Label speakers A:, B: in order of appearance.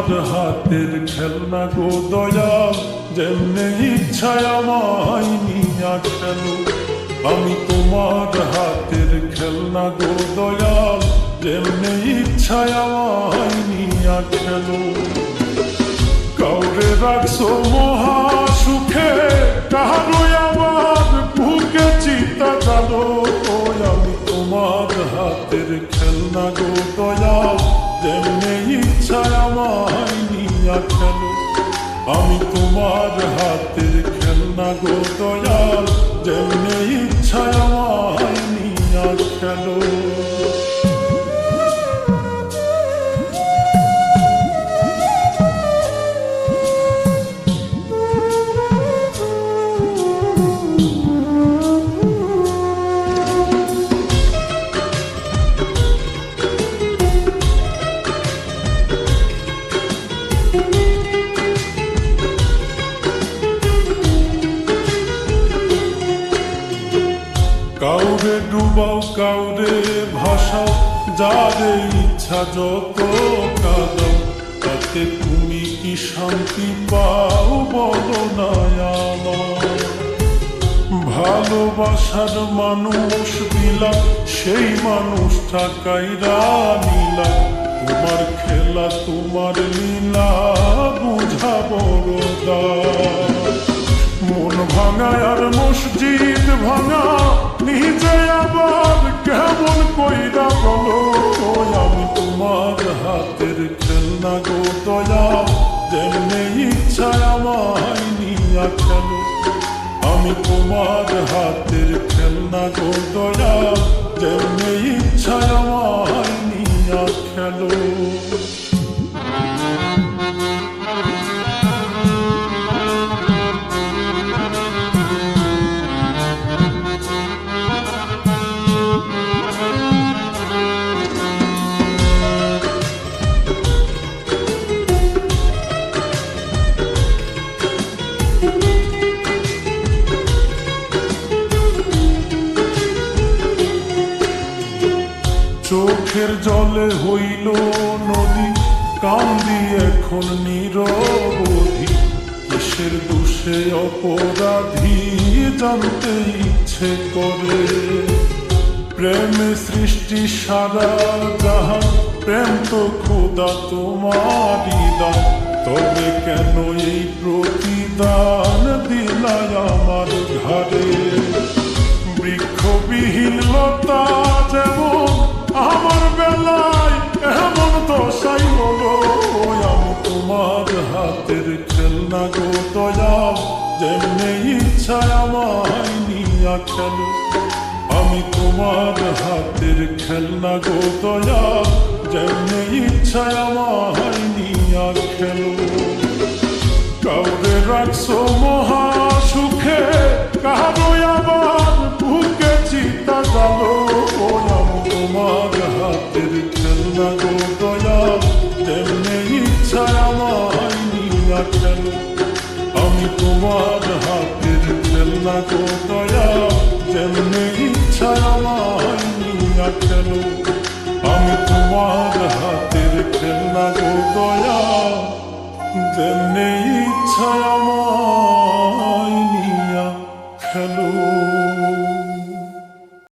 A: তোমার হাতের খেলনা গো দয়াল, যেমনে ইচ্ছায় আমায় নিয়া খেলো। আমি তোমার হাতের খেলনা গো দয়াল, যেমনে ইচ্ছায় আমায় নিয়া খেলো। কাউরে রাখছো মহা সুখে, কারো আবার বুকে চিতা জানো। আমি তোমার হাতের খেলনা গো দয়াল, যেমনে ইচ্ছায় আমায় নিয়া খেলো। আমি তোমার হাতের খেলনা গো দয়াল, যেমনে ইচ্ছায় আমায় নিয়া খেলো। কাউরে ডুবাও কাউরে ভাসাও, যারে ইচ্ছা যত কাঁদাও, তাতে তুমি কি শান্তি পাও বলো না আমার। ভালোবাসার মানুষ দিলাম, সেই মানুষটা কাইরা নিলা। তোমার খেলা তোমার লীলা বুঝা বড় দায়। মন ভাঙা আর মসজিদ ভাঙা, নিজে আবার কেমন কইরা বলো। আমি তোমার হাতের খেলনা গো দয়াল, যেমনে ইচ্ছায় আমায় নিয়া খেলো। আমি তোমার হাতের খেলনা গো দয়াল, যেমনে ইচ্ছায় আমায় নিয়া খেলো। চোখের জলে হইল নদী, কান্দি এখন নিরবধি। কিসের দোষে অপরাধী জানতে ইচ্ছে করে। প্রেমে সৃষ্টি সারা জাহান, প্রেম তো খোদা তোমারই দান। তবে কেন এই প্রতিদান দিলাই আমার ঘাড়ে। বৃক্ষবিহীন লতা যেমন আমার বেলায় এমন দশাই হলো। আমি তোমার হাতের খেলনা গো দয়াল, যেমনে ইচ্ছায় আমায় নিয়া খেলো। আমি তোমার হাতের খেলনা গো দয়াল, যেমনে ইচ্ছায় আমায় নিয়া খেলো। কাউরে রাখছো মহা সুখে, কারো আবার বুকে চিতা জানো। আমি তোমার হাতের খেলনা গো দয়াল, যেমনে ইচ্ছায় আমায় নিয়া খেলো। আমি তোমার হাতের খেলনা গো দয়াল, যেমনে ইচ্ছায় আমায় নিয়া খেলো। আমি তোমার হাতের খেলনা গো দয়াল, যেমনে ইচ্ছায় আমায় নিয়া খেলো।